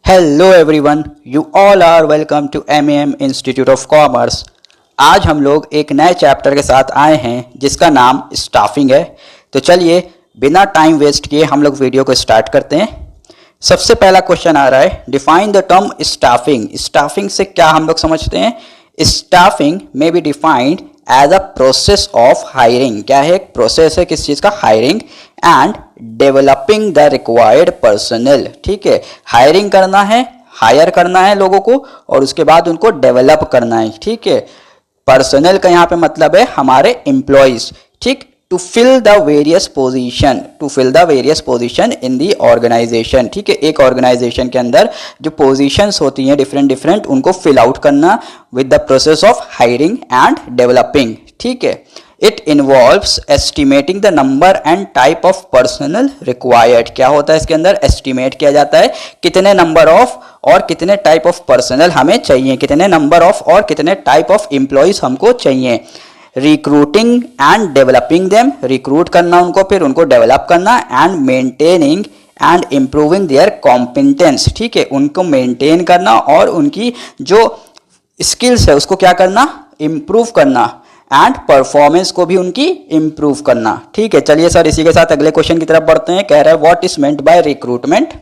Hello everyone, you all are welcome to MAM institute of commerce. आज हम लोग एक नए चैप्टर के साथ आए हैं जिसका नाम स्टाफिंग है। तो चलिए बिना टाइम वेस्ट किए हम लोग वीडियो को स्टार्ट करते हैं। सबसे पहला क्वेश्चन आ रहा है, define the term staffing. Staffing से क्या हम लोग समझते हैं? Staffing may be defined as a process of hiring. क्या है? एक प्रोसेस है किस चीज का? Hiring and developing the required personnel. ठीक है, हायरिंग करना है, हायर करना है लोगों को और उसके बाद उनको डेवलप करना है। ठीक है, पर्सनल का यहाँ पे मतलब है हमारे एम्प्लॉयज। ठीक, to fill the various position in the organisation. ठीक है, एक ऑर्गेनाइजेशन के अंदर जो पोजीशंस होती हैं डिफरेंट उनको फिल आउट करना with the process of hiring and developing. ठीक है, it involves estimating the number and type of personal required. क्या होता है इसके अंदर? एस्टिमेट किया जाता है कितने नंबर ऑफ और कितने टाइप ऑफ पर्सनल हमें चाहिए, कितने नंबर ऑफ और कितने टाइप ऑफ एम्प्लॉयज हमको चाहिए। Recruiting and developing them, recruit करना उनको, फिर उनको डेवलप करना, and maintaining and improving there competence. ठीक है, उनको मेंटेन करना और उनकी जो स्किल्स है उसको क्या करना? इम्प्रूव करना, एंड परफॉर्मेंस को भी उनकी इम्प्रूव करना। ठीक है, चलिए सर इसी के साथ अगले क्वेश्चन की तरफ बढ़ते हैं। कह रहा है what is meant by recruitment.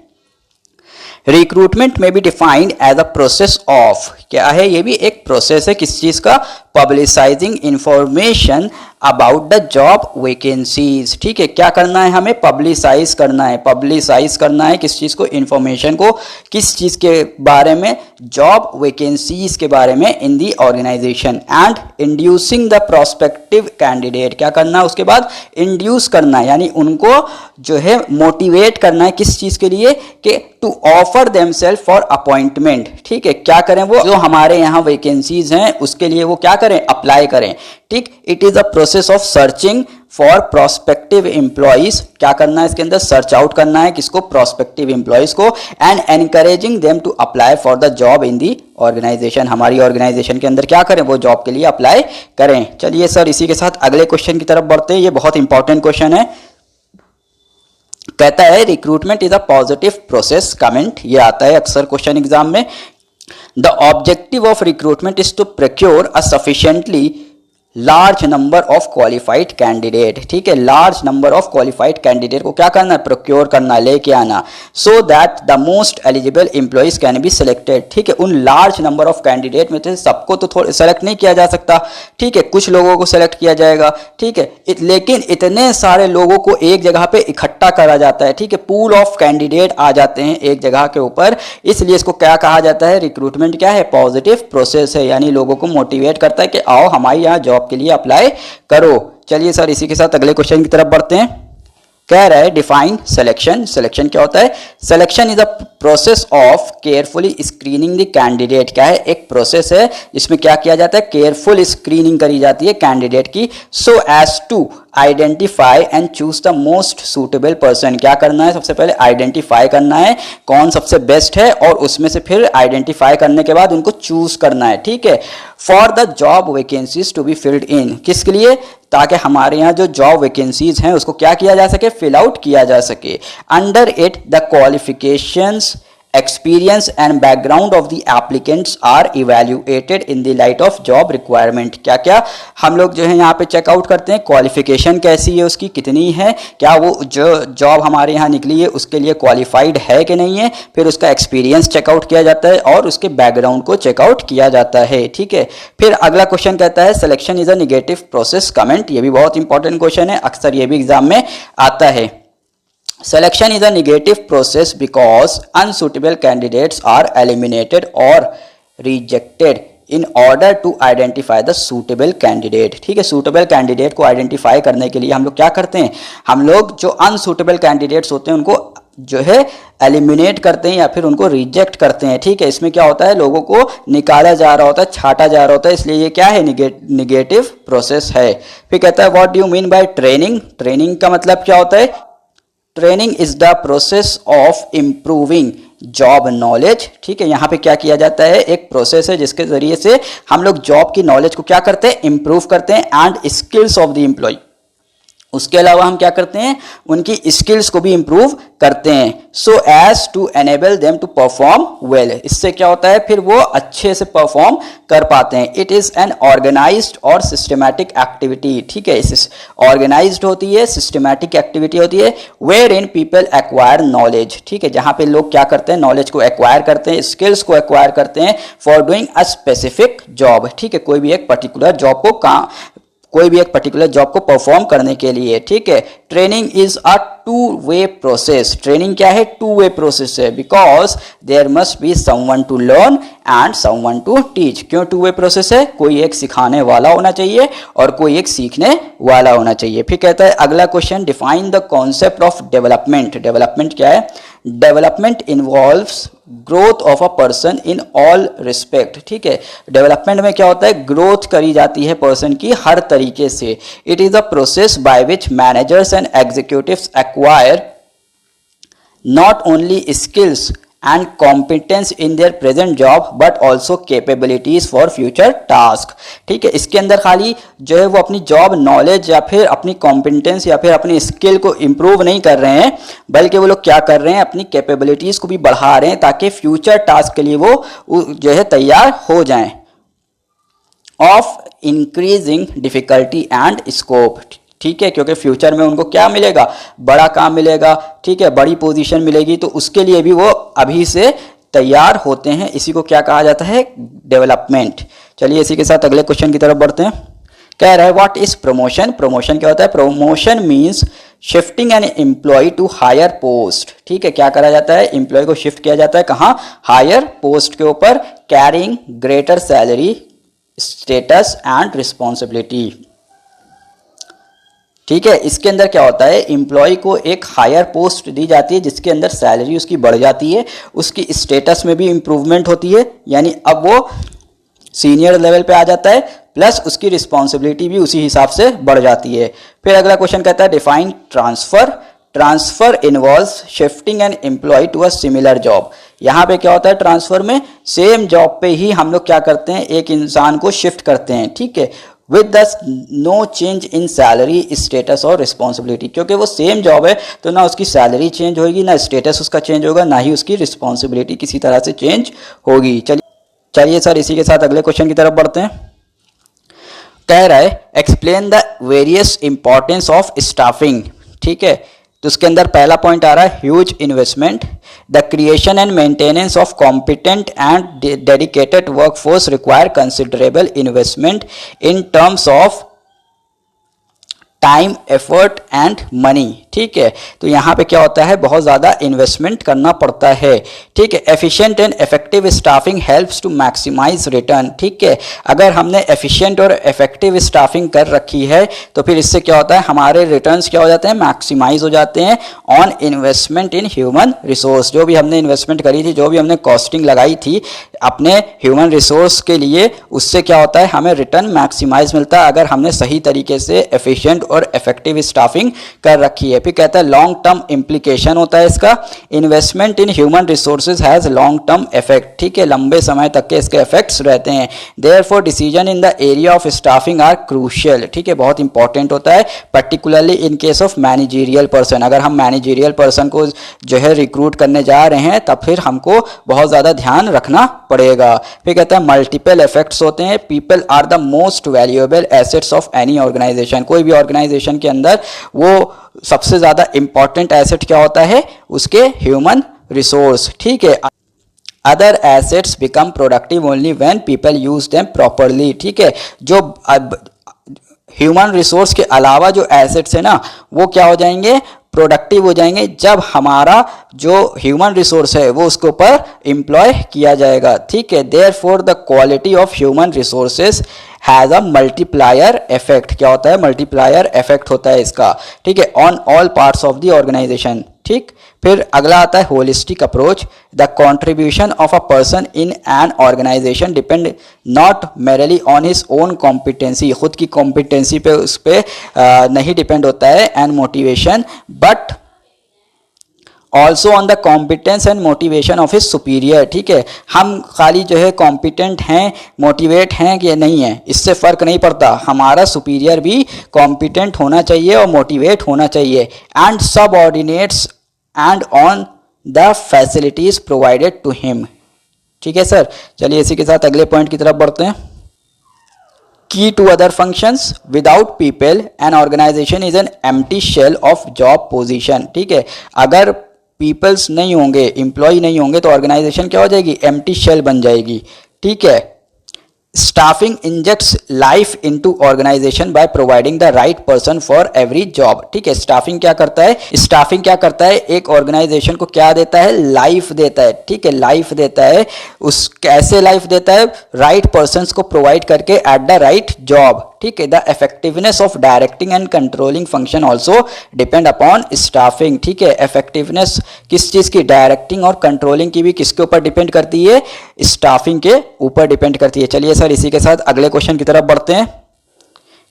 Recruitment में भी defined as a process of, क्या है? ये भी एक प्रोसेस है किस चीज का? पब्लिसाइजिंग information about the job vacancies. ठीक है, क्या करना है हमें? पब्लिसाइज करना है। पब्लिसाइज करना है किस चीज को? इंफॉर्मेशन को। किस चीज के बारे में? जॉब वैकेंसीज के बारे में in the organisation. And inducing the prospective candidate, क्या करना है उसके बाद? इंड्यूस करना है, यानी उनको जो है मोटिवेट करना है किस चीज के लिए? कि to offer themselves for appointment. ठीक है, क्या करें? वो जो हमारे यहाँ वैकेंसीज हैं उसके लिए वो क्या करें? अप्लाई करें। ठीक, it is a process of searching for prospective employees. क्या करना है इसके अंदर? सर्च आउट करना है किसको? प्रोस्पेक्टिव एम्प्लॉइज को। And encouraging them to apply for the job in the organisation. हमारी ऑर्गेनाइजेशन के अंदर क्या करें? वो जॉब के लिए अप्लाई करें। चलिए सर इसी के साथ अगले क्वेश्चन की तरफ बढ़ते हैं। ये बहुत इंपॉर्टेंट क्वेश्चन है। कहता है recruitment is a positive process. Comment ये आता है अक्सर क्वेश्चन एग्जाम में। The objective of recruitment is to procure a sufficiently large number of qualified candidate. ठीक है, large number of qualified candidate को क्या करना है? प्रोक्योर करना, लेके आना, so that the most eligible employees can be selected. ठीक है, उन लार्ज नंबर ऑफ कैंडिडेट में से सबको तो थोड़ा सेलेक्ट नहीं किया जा सकता। ठीक है, कुछ लोगों को सेलेक्ट किया जाएगा। ठीक है, लेकिन इतने सारे लोगों को एक जगह पे इकट्ठा करा जाता है। ठीक है, पूल ऑफ कैंडिडेट आ जाते हैं एक जगह के ऊपर, इसलिए इसको क्या कहा जाता है? रिक्रूटमेंट क्या है? पॉजिटिव प्रोसेस है, यानी लोगों को मोटिवेट करता है कि आओ हमारे यहाँ जॉब के लिए अप्लाई करो। चलिए सर इसी के साथ अगले क्वेश्चन की तरफ बढ़ते हैं। कह रहा है डिफाइन सिलेक्शन। सिलेक्शन क्या होता है? Selection is a process of carefully screening the candidate. क्या है? एक प्रोसेस है जिसमें क्या किया जाता है? केयरफुल स्क्रीनिंग करी जाती है कैंडिडेट की, so as to identify and choose the most suitable person. क्या करना है? सबसे पहले आइडेंटिफाई करना है कौन सबसे बेस्ट है और उसमें से फिर आइडेंटिफाई करने के बाद उनको चूज करना है। ठीक है, for the job vacancies to be filled in. किसके लिए? ताकि हमारे यहाँ जो जॉब वैकेंसीज हैं उसको क्या किया जा सके? फिल आउट किया जा सके। Under it the qualifications, experience and background of the applicants are evaluated in the light of job requirement। क्या क्या हम लोग जो है यहाँ पे चेकआउट करते हैं? क्वालिफिकेशन कैसी है उसकी, कितनी है, क्या वो जो जॉब हमारे यहाँ निकली है उसके लिए क्वालिफाइड है कि नहीं है, फिर उसका एक्सपीरियंस चेकआउट किया जाता है और उसके बैकग्राउंड को चेकआउट किया जाता है। ठीक है, फिर अगला क्वेश्चन कहता है selection is a negative process. Comment ये भी बहुत इंपॉर्टेंट क्वेश्चन है, अक्सर ये भी एग्जाम में आता है। Selection is a negative process because unsuitable candidates are eliminated or rejected in order to identify the suitable candidate। ठीक है, suitable candidate को identify करने के लिए हम लोग क्या करते हैं? हम लोग जो unsuitable candidates होते हैं उनको जो है एलिमिनेट करते हैं या फिर उनको रिजेक्ट करते हैं। ठीक है, इसमें क्या होता है? लोगों को निकाला जा रहा होता है, छाटा जा रहा होता है, इसलिए ये क्या है? निगेटिव प्रोसेस है। फिर कहता है what do you mean by training. Training का मतलब क्या होता है? Training is the process of improving job knowledge. ठीक है, यहाँ पे क्या किया जाता है? एक प्रोसेस है जिसके जरिए से हम लोग जॉब की नॉलेज को क्या करते हैं? इंप्रूव करते हैं। And skills of the employee, उसके अलावा हम क्या करते हैं, उनकी स्किल्स को भी इम्प्रूव करते हैं, so as to enable them to perform well. इससे क्या होता है, फिर वो अच्छे से परफॉर्म कर पाते हैं। इट इज़ एन ऑर्गेनाइज्ड और सिस्टमैटिक एक्टिविटी, ठीक है, इस ऑर्गेनाइज्ड होती है, सिस्टमैटिक एक्टिविटी होती है, wherein people acquire knowledge, ठीक है, जहाँ पे लोग क्या करते हैं, नॉलेज को एक्वायर करते हैं, स्किल्स को एक्वायर करते हैं for doing a specific job, ठीक है, कोई भी एक पर्टिकुलर जॉब को परफॉर्म करने के लिए, ठीक है। Training is a two way process, training क्या है, टू वे प्रोसेस है, because there must be someone to learn and someone to teach. क्यों टू वे प्रोसेस है, कोई एक सिखाने वाला होना चाहिए और कोई एक सीखने वाला होना चाहिए। फिर कहता है अगला question, define the concept of development. Development क्या है, development involves growth of a person in all respect, ठीक है। डेवलपमेंट में क्या होता है, ग्रोथ करी जाती है पर्सन की हर तरीके से। It is a process by which managers and executives acquire not only skills and competence in their present job but also capabilities for future task, ठीक है। इसके अंदर खाली जो है वो अपनी जॉब नॉलेज या फिर अपनी कॉम्पिटेंस या फिर अपनी स्किल को इम्प्रूव नहीं कर रहे हैं, बल्कि वो लोग क्या कर रहे हैं, अपनी कैपेबिलिटीज को भी बढ़ा रहे हैं ताकि फ्यूचर टास्क के लिए वो जो है तैयार हो जाएं। Of increasing difficulty and scope, ठीक है, क्योंकि फ्यूचर में उनको क्या मिलेगा, बड़ा काम मिलेगा, ठीक है, बड़ी पोजीशन मिलेगी, तो उसके लिए भी वो अभी से तैयार होते हैं। इसी को क्या कहा जाता है, डेवलपमेंट। चलिए इसी के साथ अगले क्वेश्चन की तरफ बढ़ते हैं। कह रहा है व्हाट इज प्रमोशन। प्रमोशन क्या होता है, promotion means shifting an employee to higher post, ठीक है, क्या करा जाता है, एम्प्लॉय को शिफ्ट किया जाता है कहाँ, हायर पोस्ट के ऊपर, carrying greater salary status and responsibility, ठीक है। इसके अंदर क्या होता है, एम्प्लॉय को एक हायर पोस्ट दी जाती है जिसके अंदर सैलरी उसकी बढ़ जाती है, उसकी स्टेटस में भी इंप्रूवमेंट होती है, यानी अब वो सीनियर लेवल पे आ जाता है, प्लस उसकी रिस्पॉन्सिबिलिटी भी उसी हिसाब से बढ़ जाती है। फिर अगला क्वेश्चन कहता है define transfer. Transfer involves shifting an employee to a similar job. यहाँ पे क्या होता है, ट्रांसफर में सेम जॉब पे ही हम लोग क्या करते हैं, एक इंसान को शिफ्ट करते हैं, ठीक है, with the no change in salary status और रिस्पॉन्सिबिलिटी, क्योंकि वो सेम जॉब है तो ना उसकी सैलरी चेंज होगी, ना स्टेटस उसका चेंज होगा, ना ही उसकी रिस्पॉन्सिबिलिटी किसी तरह से चेंज होगी। चलिए सर इसी के साथ अगले क्वेश्चन की तरफ बढ़ते हैं। कह रहा है explain the various importance of staffing, ठीक है, तो उसके अंदर पहला पॉइंट आ रहा है huge investment, the creation and maintenance of competent and dedicated workforce require considerable investment in terms of time effort and money, ठीक है। तो यहाँ पे क्या होता है, बहुत ज़्यादा इन्वेस्टमेंट करना पड़ता है, ठीक है। Efficient and effective staffing helps to maximise return, ठीक है। अगर हमने एफिशिएंट और इफेक्टिव स्टाफिंग कर रखी है तो फिर इससे क्या होता है, हमारे रिटर्न्स क्या हो जाते हैं, मैक्सिमाइज हो जाते हैं on investment in human resource. जो भी हमने इन्वेस्टमेंट करी थी, जो भी हमने कॉस्टिंग लगाई थी अपने ह्यूमन रिसोर्स के लिए, उससे क्या होता है, हमें रिटर्न मैक्सिमाइज मिलता है अगर हमने सही तरीके से एफिशिएंट और इफेक्टिव स्टाफिंग कर रखी है। फिर कहता है लॉन्ग टर्म इम्प्लीकेशन होता है इसका, investment in human resources has long term effect, ठीक है, लंबे समय तक के इसके इफेक्ट्स रहते हैं। Therefore decision in the area of staffing are crucial, ठीक है, बहुत इंपॉर्टेंट होता है, particularly in case of managerial person. अगर हम मैनेजरियल पर्सन को जो है रिक्रूट करने जा रहे हैं तब फिर हमको बहुत ज़्यादा ध्यान रखना पड़ेगा। फिर कहता है मल्टीपल इफेक्ट्स होते हैं, people are the most valuable assets of any organisation. कोई भी ऑर्गेनाइजेशन के अंदर वो सबसे ज़्यादा इंपॉर्टेंट एसेट क्या होता है, उसके ह्यूमन रिसोर्स, ठीक है। Other assets become productive only when people use them properly, ठीक है। जो ह्यूमन रिसोर्स के अलावा जो एसेट्स है ना, वो क्या हो जाएंगे, प्रोडक्टिव हो जाएंगे जब हमारा जो ह्यूमन रिसोर्स है वो उसके ऊपर एम्प्लॉय किया जाएगा, ठीक है। Therefore the quality of human resources has a multiplier effect. क्या होता है, मल्टीप्लायर इफेक्ट होता है इसका, ठीक है, on all parts of the organisation, ठीक। फिर अगला आता है holistic approach, the contribution of a person in an organisation depend not merely on his own competency. खुद की कॉम्पिटेंसी पे उस पर नहीं डिपेंड होता है, and motivation, but also on the competence and motivation of his superior. ठीक है, हम खाली जो है कॉम्पिटेंट हैं, मोटिवेट हैं कि नहीं है, इससे फ़र्क नहीं पड़ता, हमारा सुपीरियर भी कॉम्पिटेंट होना चाहिए और मोटिवेट होना चाहिए। And subordinates and on the facilities provided to him. ठीक है सर, चलिए इसी के साथ अगले पॉइंट की तरफ बढ़ते हैं। Key to other functions, without people an organisation is an empty shell of job position. ठीक है, अगर पीपल्स नहीं होंगे, एम्प्लॉय नहीं होंगे तो ऑर्गेनाइजेशन क्या हो जाएगी, एम्प्टी शेल बन जाएगी। ठीक है, staffing injects life into organisation by providing the right person for every job. ठीक है, स्टाफिंग क्या करता है, स्टाफिंग क्या करता है, एक ऑर्गेनाइजेशन को क्या देता है, लाइफ देता है। ठीक है, लाइफ देता है, उस कैसे लाइफ देता है, राइट पर्सन्स को प्रोवाइड करके एट द राइट जॉब। ठीक है, the effectiveness of directing and controlling function also depend upon staffing. ठीक है, इफेक्टिवनेस किस चीज़ की, डायरेक्टिंग और कंट्रोलिंग की भी किसके ऊपर डिपेंड करती है, स्टाफिंग के ऊपर डिपेंड करती है। चलिए सर इसी के साथ अगले क्वेश्चन की तरफ बढ़ते हैं।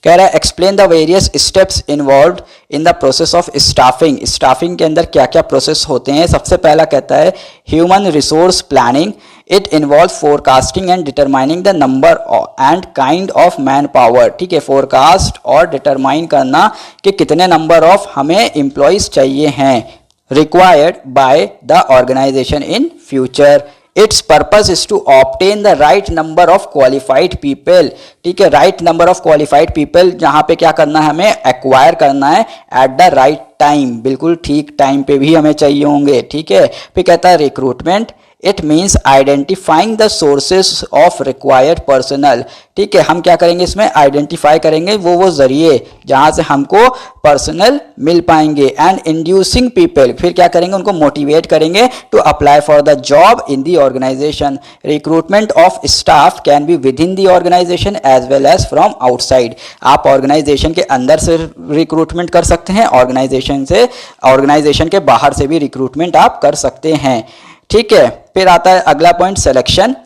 कह रहा है explain the various steps involved in the process of staffing. Staffing के अंदर क्या क्या प्रोसेस होते हैं। सबसे पहला कहता है human resource planning, it involve forecasting and determining the number and kind of man power. ठीक है, फोरकास्ट और डिटरमाइन करना कि कितने नंबर ऑफ हमें एम्प्लॉयज चाहिए हैं, required by the organisation in future. Its purpose is to obtain the right number of qualified people. ठीक है, right number of qualified people जहां पे क्या करना है, हमें एक्वायर करना है एट द राइट टाइम, बिल्कुल ठीक टाइम पे भी हमें चाहिए होंगे। ठीक है, फिर कहता है recruitment, it means identifying the sources of required personnel. ठीक है, हम क्या करेंगे इसमें, आइडेंटिफाई करेंगे वो जरिए जहां से हमको पर्सनल मिल पाएंगे। एंड इंड्यूसिंग पीपल, फिर क्या करेंगे, उनको मोटिवेट करेंगे to apply for the job in the organisation. Recruitment of staff can be within the organisation as well as from outside. आप ऑर्गेनाइजेशन के अंदर से रिक्रूटमेंट कर सकते हैं, ऑर्गेनाइजेशन के बाहर से भी रिक्रूटमेंट आप कर सकते हैं। ठीक है, फिर आता है अगला point selection.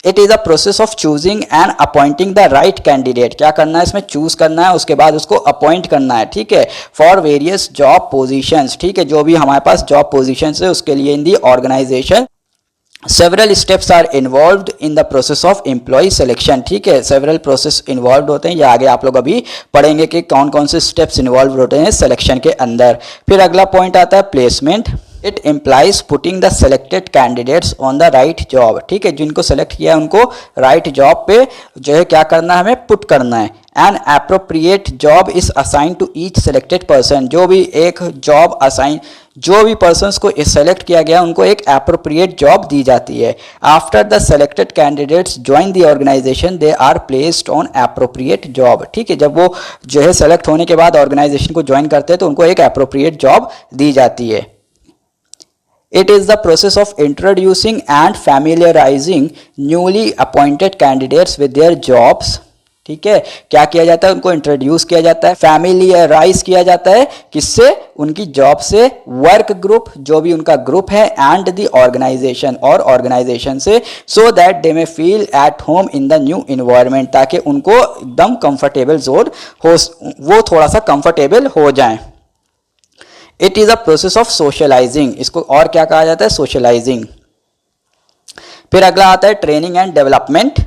It is a process of choosing and appointing the right candidate. क्या करना है इसमें, चूज करना है, उसके बाद उसको अपॉइंट करना है। ठीक है, फॉर वेरियस जॉब पोजीशंस। ठीक है, जो भी हमारे पास जॉब पोजीशंस है उसके लिए in the organisation. Several steps are involved in the process of employ selection. ठीक है, सेवरल प्रोसेस इन्वॉल्व होते हैं, या आगे आप लोग अभी पढ़ेंगे कि कौन कौन से स्टेप्स इन्वॉल्व होते हैं सिलेक्शन के अंदर। फिर अगला पॉइंट आता है placement. It implies putting the selected candidates on the right job. ठीक है, जिनको सेलेक्ट किया है उनको राइट जॉब पे जो है क्या करना है, हमें पुट करना है। An appropriate job is assign to each selected person. जो भी एक जॉब असाइन, जो भी पर्सन्स को सेलेक्ट किया गया उनको एक एप्रोप्रिएट जॉब दी जाती है। After the selected candidates join the organisation they are placed on appropriate job. ठीक है, जब वो जो है सेलेक्ट होने के बाद ऑर्गेनाइजेशन को ज्वाइन करते हैं तो उनको एक एप्रोप्रिएट जॉब दी जाती है। It is the process of introducing and familiarizing newly appointed candidates with their jobs। ठीक है, क्या किया जाता है, उनको इंट्रोड्यूस किया जाता है, फैमिलियराइज किया जाता है, किससे, उनकी जॉब से, वर्क ग्रुप जो भी उनका ग्रुप है, एंड द ऑर्गेनाइजेशन और ऑर्गेनाइजेशन से, so that they may feel at home in the new environment, ताकि उनको एकदम कंफर्टेबल जोन हो, वो थोड़ा सा कंफर्टेबल हो जाए। It is a process of socialising, इसको और क्या कहा जाता है, सोशलाइजिंग। फिर अगला आता है training and development.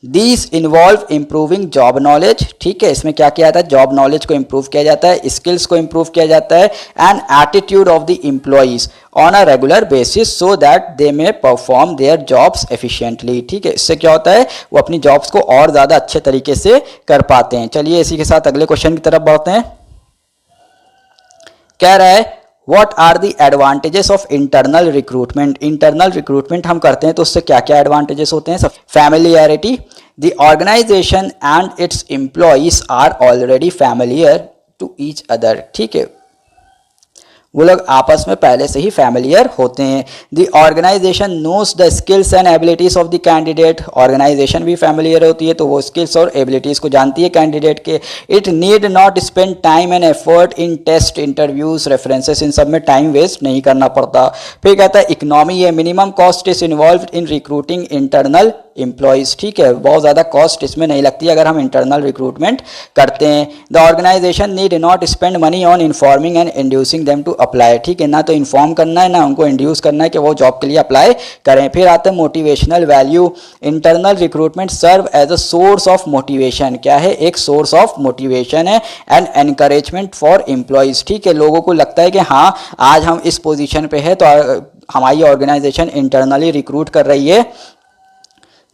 These involve improving job knowledge. ठीक है, इसमें क्या किया जाता है, जॉब नॉलेज को इम्प्रूव किया जाता है, स्किल्स को इम्प्रूव किया जाता है, and attitude of the employees on a regular basis so that they may perform their jobs efficiently. ठीक है, इससे क्या होता है, वो अपनी जॉब्स को और ज़्यादा अच्छे तरीके से कर पाते हैं। चलिए इसी के साथ अगले क्वेश्चन की तरफ बढ़ते हैं। कह रहा है what are the advantages of internal recruitment. Internal recruitment हम करते हैं तो उससे क्या क्या एडवांटेजेस होते हैं। Familiarity, the organisation and its employees are already familiar to each other. ठीक है, वो लोग आपस में पहले से ही फैमिलियर होते हैं। The organisation knows the skills and abilities of the candidate. Organisation भी फैमिलियर होती है तो वो स्किल्स और एबिलिटीज को जानती है कैंडिडेट के। It need not spend time and effort in test, interviews, references, इन सब में टाइम वेस्ट नहीं करना पड़ता। फिर कहता है इकोनॉमी है, minimum cost is involve in recruiting internal employees. ठीक है, बहुत ज़्यादा कॉस्ट इसमें नहीं लगती अगर हम इंटरनल रिक्रूटमेंट करते हैं। The organisation need not spend money on informing and inducing them to apply, ठीक है, ना तो इन्फॉर्म करना है ना उनको इंड्यूस करना है कि वो जॉब के लिए अप्लाई करें। फिर आता है motivational value. Internal recruitment serve as a source of motivation, क्या है, एक सोर्स ऑफ मोटिवेशन है एंड एनकरेजमेंट फॉर एम्प्लॉयज़, ठीक है, लोगों को लगता है कि हाँ आज हम इस पोजीशन पे है तो हमारी ऑर्गेनाइजेशन इंटरनली रिक्रूट कर रही है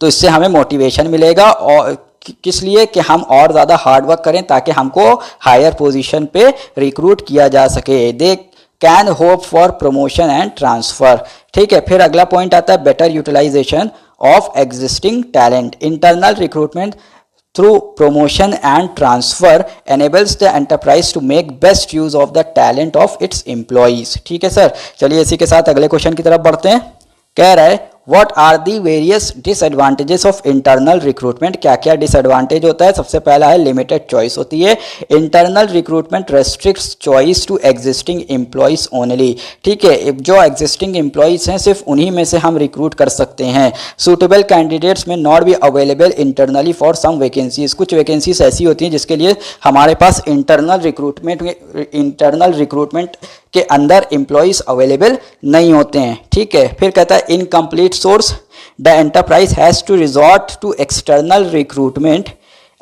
तो इससे हमें मोटिवेशन मिलेगा और किस लिए कि हम और ज़्यादा हार्डवर्क करें ताकि हमको हायर पोजीशन पे रिक्रूट किया जा सके। They can hope for promotion and transfer, ठीक है। फिर अगला पॉइंट आता है better utilisation of existing talent. Internal recruitment through promotion and transfer enables the enterprise to make best use of the talent of its employees, ठीक है sir. चलिए इसी के साथ अगले क्वेश्चन की तरफ बढ़ते हैं। कह रहा है what are the various disadvantages of internal recruitment, क्या क्या डिसएडवांटेज होता है। सबसे पहला है लिमिटेड चॉइस होती है। Internal recruitment restricts choice to existing employees only, ठीक है, जो एग्जिस्टिंग एम्प्लॉयज हैं सिर्फ उन्हीं में से हम रिक्रूट कर सकते हैं। Suitable candidates may not be available internally for some vacancies, कुछ वैकेंसीज ऐसी होती हैं जिसके लिए हमारे पास इंटरनल रिक्रूटमेंट के अंदर एम्प्लॉयज अवेलेबल नहीं होते हैं, ठीक है। फिर कहता है incomplete source, the enterprise has to resort to external recruitment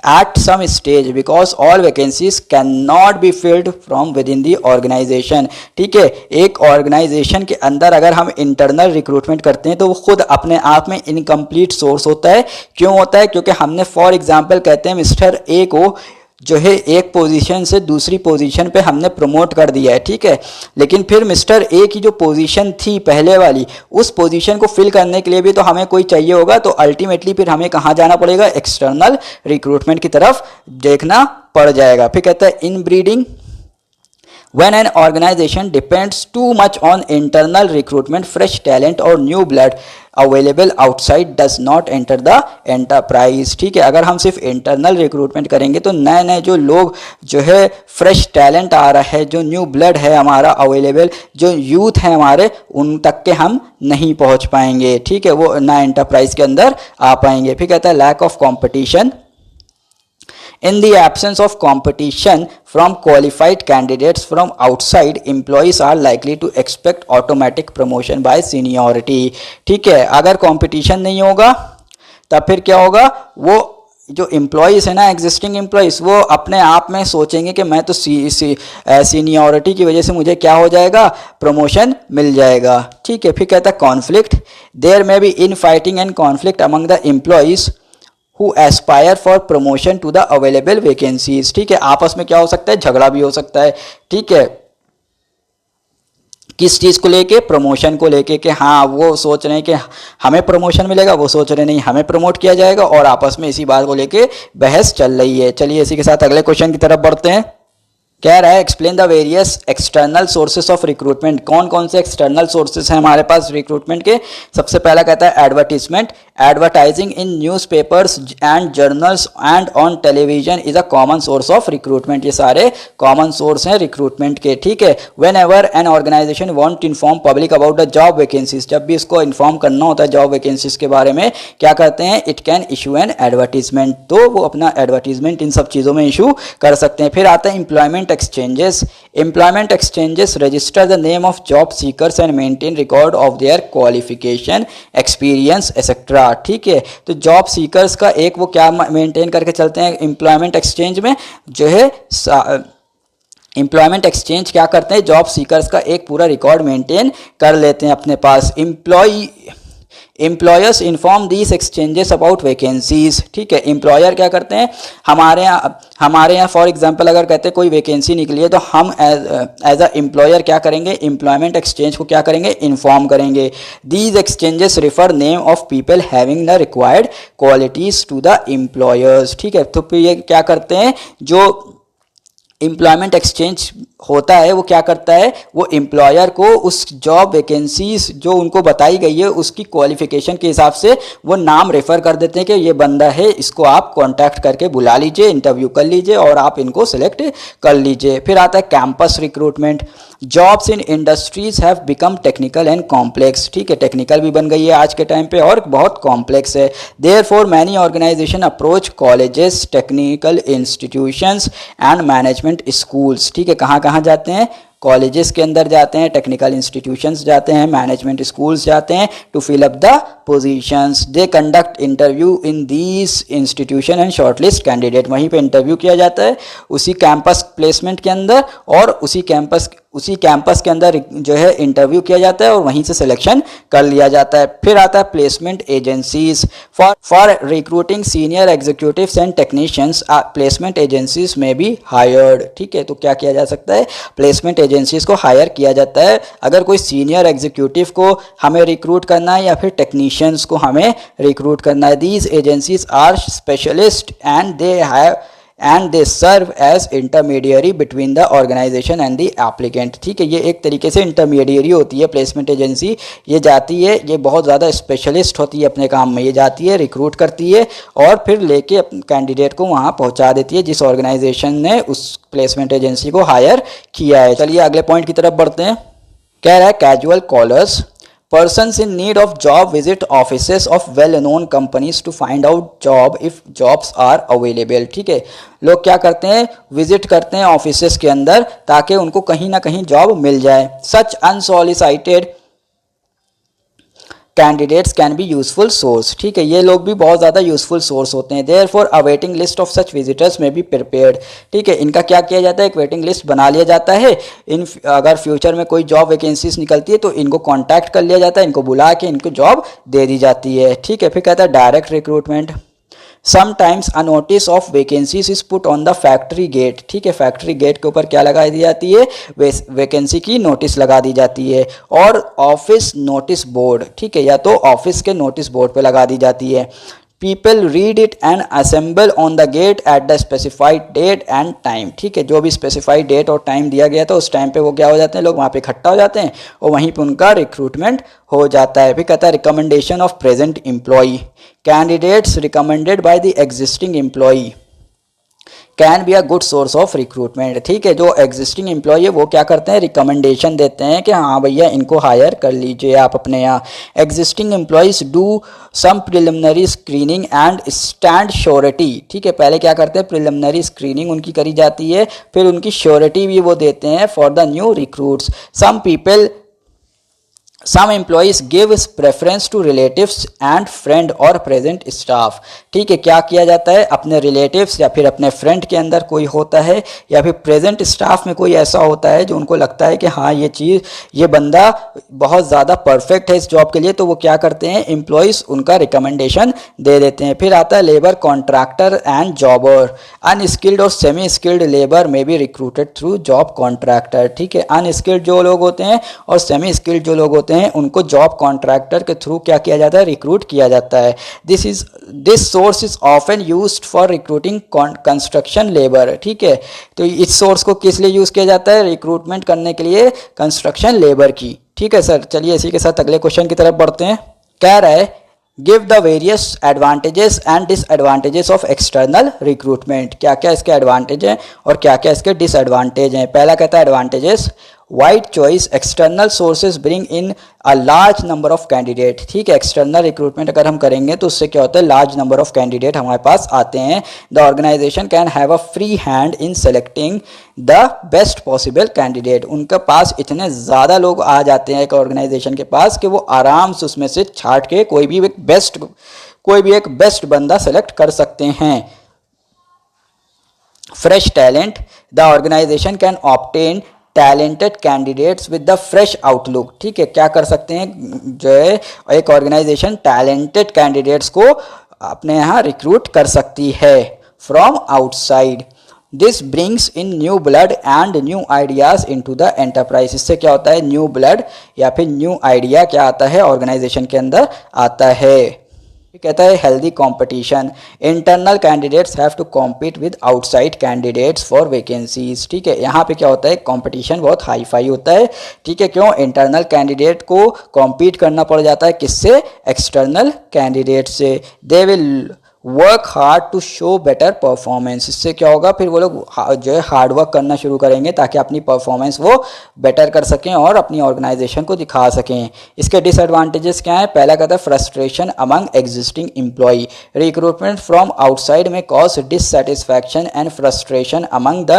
at some stage because all vacancies cannot be filled from within the organization, ठीक है। एक ऑर्गेनाइजेशन के अंदर अगर हम इंटरनल रिक्रूटमेंट करते हैं तो वो खुद अपने आप में इनकम्प्लीट सोर्स होता है। क्यों होता है, क्योंकि हमने फॉर एग्जांपल कहते हैं मिस्टर ए को जो है एक पोजीशन से दूसरी पोजीशन पे हमने प्रमोट कर दिया है, ठीक है, लेकिन फिर मिस्टर ए की जो पोजीशन थी पहले वाली उस पोजीशन को फिल करने के लिए भी तो हमें कोई चाहिए होगा, तो अल्टीमेटली फिर हमें कहाँ जाना पड़ेगा, एक्सटर्नल रिक्रूटमेंट की तरफ देखना पड़ जाएगा। फिर कहता है इन breeding, when an organization depends too much on internal recruitment, fresh talent or new blood available outside does not enter the enterprise, ठीक है। अगर हम सिर्फ इंटरनल रिक्रूटमेंट करेंगे तो नए नए जो लोग जो है फ्रेश टैलेंट आ रहा है, जो न्यू ब्लड है हमारा अवेलेबल, जो यूथ है हमारे, उन तक के हम नहीं पहुंच पाएंगे, ठीक है, वो ना एंटरप्राइज के अंदर आ पाएंगे। फिर कहता है lack of competition, in the absence of competition from qualified candidates from outside, employees are likely to expect automatic promotion by seniority, ठीक है। अगर कंपटीशन नहीं होगा तब फिर क्या होगा, वो जो एम्प्लॉयज़ है ना, एग्जिस्टिंग एम्प्लॉयज़, वो अपने आप में सोचेंगे कि मैं तो सीनियरिटी की वजह से मुझे क्या हो जाएगा, प्रमोशन मिल जाएगा, ठीक है। फिर कहता है conflict, there may be infighting and conflict among the employees who aspire for promotion to the available vacancies, ठीक है। आपस में क्या हो सकता है, झगड़ा भी हो सकता है, ठीक है, किस चीज़ को लेके, प्रमोशन को लेके, कि हाँ वो सोच रहे हैं कि हमें प्रमोशन मिलेगा, वो सोच रहे नहीं हमें प्रमोट किया जाएगा, और आपस में इसी बात को लेके बहस चल रही है। चलिए इसी के साथ अगले क्वेश्चन की तरफ बढ़ते हैं। कह रहा है explain the various external sources of recruitment, कौन कौन से एक्सटर्नल सोर्सेस हैं हमारे पास रिक्रूटमेंट के। सबसे पहला कहता है advertisement, advertising in newspapers and journals and on television is a common source of recruitment, ये सारे कॉमन सोर्स हैं रिक्रूटमेंट के, ठीक है। Whenever an organisation want to inform public about the job vacancies, जब भी इसको इन्फॉर्म करना होता है जॉब वैकेंसीज के बारे में, क्या करते हैं, it can issue an advertisement, तो वो अपना एडवर्टीजमेंट इन सब चीज़ों में इशू कर सकते हैं। फिर आता है employment exchanges, employment exchanges register the name of job seekers and maintain record of their qualification, experience etc, ठीक है। तो जॉब सीकर्स का एक वो क्या मेंटेन करके चलते हैं एम्प्लॉयमेंट एक्सचेंज में, जो है एम्प्लॉयमेंट एक्सचेंज क्या करते हैं, जॉब सीकर्स का एक पूरा रिकॉर्ड मेंटेन कर लेते हैं अपने पास। Employers inform these exchanges about vacancies, ठीक है। एम्प्लॉयर क्या करते हैं, हमारे यहाँ फॉर एग्जांपल अगर कहते हैं कोई वैकेंसी निकली है तो हम एज अ एम्प्लॉयर क्या करेंगे, एम्प्लॉयमेंट एक्सचेंज को क्या करेंगे, इन्फॉर्म करेंगे। These exchanges refer name of people having the required qualities to the employers, ठीक है। तो ये क्या करते हैं, जो एम्प्लॉयमेंट एक्सचेंज होता है वो क्या करता है, वो एम्प्लॉयर को उस जॉब वैकेंसीज जो उनको बताई गई है उसकी क्वालिफिकेशन के हिसाब से वो नाम रेफर कर देते हैं कि ये बंदा है, इसको आप कांटेक्ट करके बुला लीजिए, इंटरव्यू कर लीजिए और आप इनको सिलेक्ट कर लीजिए। फिर आता है campus recruitment, jobs in industries have become technical and complex, ठीक है, टेक्निकल भी बन गई है आज के टाइम पे और बहुत कॉम्प्लेक्स है। Therefore many organisation approach colleges, technical institutions and management schools, ठीक है, कहाँ कहाँ जाते हैं, कॉलेजेस के अंदर जाते हैं, टेक्निकल इंस्टीट्यूशंस जाते हैं, मैनेजमेंट स्कूल्स जाते हैं to fill up the positions. They conduct interview in these institution and shortlist candidate. वहीं पे इंटरव्यू किया जाता है उसी कैंपस प्लेसमेंट के अंदर, और उसी कैंपस के अंदर जो है इंटरव्यू किया जाता है और वहीं से सिलेक्शन कर लिया जाता है। फिर आता है placement agencies. For recruiting senior executives and technicians placement agencies में भी हायर्ड। ठीक है, तो क्या किया जा सकता है, प्लेसमेंट एजेंसीज को हायर किया जाता है। अगर कोई सीनियर एग्जीक्यूटिव को हमें रिक्रूट करना है या फिर टेक्नीशियंस को हमें रिक्रूट करना है। These agencies are specialist and they serve as intermediary between the organisation and the applicant. ठीक है, ये एक तरीके से इंटरमीडियरी होती है प्लेसमेंट एजेंसी। ये जाती है, ये बहुत ज़्यादा स्पेशलिस्ट होती है अपने काम में। ये जाती है, रिक्रूट करती है और फिर लेके कैंडिडेट को वहाँ पहुँचा देती है जिस ऑर्गेनाइजेशन ने उस प्लेसमेंट एजेंसी को हायर किया है। चलिए अगले पॉइंट की तरफ बढ़ते हैं। कह रहा है casual callers, persons in need of job visit offices of well-known companies to find out job if jobs are available। ठीक है, लोग क्या करते हैं, विजिट करते हैं ऑफिसेस के अंदर ताकि उनको कहीं ना कहीं जॉब मिल जाए। Such unsolicited candidates can be useful source. ठीक है, ये लोग भी बहुत ज़्यादा यूजफुल सोर्स होते हैं। There for a waiting list of such visitors may be prepared. ठीक है, इनका क्या किया जाता है, एक वेटिंग लिस्ट बना लिया जाता है। अगर फ्यूचर में कोई जॉब वैकेंसीज निकलती है तो इनको कॉन्टैक्ट कर लिया जाता है, इनको बुला के इनको जॉब दे दी जाती है। ठीक है, फिर कहता है direct recruitment. Sometimes a notice of vacancies is put on the factory gate. ठीक है, फैक्ट्री गेट के ऊपर क्या लगा दी जाती है, वैकेंसी की नोटिस लगा दी जाती है। और ऑफिस नोटिस बोर्ड, ठीक है, या तो ऑफिस के नोटिस बोर्ड पे लगा दी जाती है। People read it and assemble on the gate at the specified date and time। ठीक है, जो भी स्पेसिफाइड डेट और टाइम दिया गया था उस टाइम पे वो क्या हो जाते हैं, लोग वहाँ पे इकट्ठा हो जाते हैं और वहीं पे उनका रिक्रूटमेंट हो जाता है। फिर कहता है recommendation of present employee, candidates recommended by the existing employee can be a good source of recruitment. ठीक है, जो एग्जिस्टिंग एम्प्लॉय है वो क्या करते हैं, रिकमेंडेशन देते हैं कि हाँ भैया इनको हायर कर लीजिए आप अपने यहाँ। Existing employees do some preliminary screening and stand surety. ठीक है, पहले क्या करते हैं, प्रिलिमिनरी स्क्रीनिंग उनकी करी जाती है, फिर उनकी श्योरिटी भी वो देते हैं for the new recruits. Some employees give preference to relatives and friend और present staff। ठीक है, क्या किया जाता है, अपने relatives या फिर अपने friend के अंदर कोई होता है या फिर present staff में कोई ऐसा होता है जो उनको लगता है कि हाँ ये बंदा बहुत ज़्यादा परफेक्ट है इस जॉब के लिए, तो वो क्या करते हैं, एम्प्लॉयज़ उनका रिकमेंडेशन दे देते हैं। फिर आता है लेबर कॉन्ट्रैक्टर एंड जॉबर। अनस्किल्ड और सेमी स्किल्ड लेबर में भी रिक्रूटेड थ्रू जॉब कॉन्ट्रैक्टर। ठीक है, अनस्किल्ड जो लोग होते हैं और सेमी स्किल्ड जो लोग होते हैं उनको जॉब कॉन्ट्रैक्टर के थ्रू क्या किया जाता है, रिक्रूट किया जाता है। This source is often used for recruiting construction labour. ठीक है, तो इस सोर्स को किस लिए यूज किया जाता है, रिक्रूटमेंट करने के लिए कंस्ट्रक्शन लेबर की। ठीक है सर, चलिए इसी के साथ अगले क्वेश्चन की तरफ बढ़ते हैं। कह रहा है give the various advantages and disadvantages of external recruitment. क्या क्या इसके एडवांटेज हैं और क्या क्या इसके डिसएडवांटेज हैं। पहला कहता है advantages, wide choice, external sources bring in a large number of candidate. ठीक है, एक्सटर्नल रिक्रूटमेंट अगर हम करेंगे तो उससे क्या होता है, लार्ज नंबर ऑफ कैंडिडेट हमारे पास आते हैं। The organisation can have a free hand in selecting the best possible candidate. उनके पास इतने ज़्यादा लोग आ जाते हैं एक ऑर्गेनाइजेशन के पास कि वो आराम से उसमें से छांट के कोई भी एक बेस्ट बंदा सेलेक्ट कर सकते हैं। Fresh talent, the organisation can obtain talented candidates with the fresh outlook. ठीक है, क्या कर सकते हैं, जो है एक ऑर्गेनाइजेशन टैलेंटेड कैंडिडेट्स को अपने यहाँ रिक्रूट कर सकती है from outside. This brings in new blood and new ideas into the enterprise. इससे क्या होता है, न्यू ब्लड या फिर न्यू आइडिया क्या आता है, ऑर्गेनाइजेशन के अंदर आता है। कहता है healthy competition, internal candidates have to compete with outside candidates for vacancies. ठीक है, यहाँ पे क्या होता है, कंपटीशन बहुत हाई फाई होता है। ठीक है, क्यों, इंटरनल कैंडिडेट को कॉम्पीट करना पड़ जाता है किससे, एक्सटर्नल कैंडिडेट से। They will work hard to show better performance. इससे क्या होगा, फिर वो लोग जो है हार्ड वर्क करना शुरू करेंगे ताकि अपनी परफॉर्मेंस वो बेटर कर सकें और अपनी ऑर्गेनाइजेशन को दिखा सकें। इसके डिसएडवांटेजेस क्या है? पहला कहता है frustration among existing employ. Recruitment from outside में cause dissatisfaction and frustration among the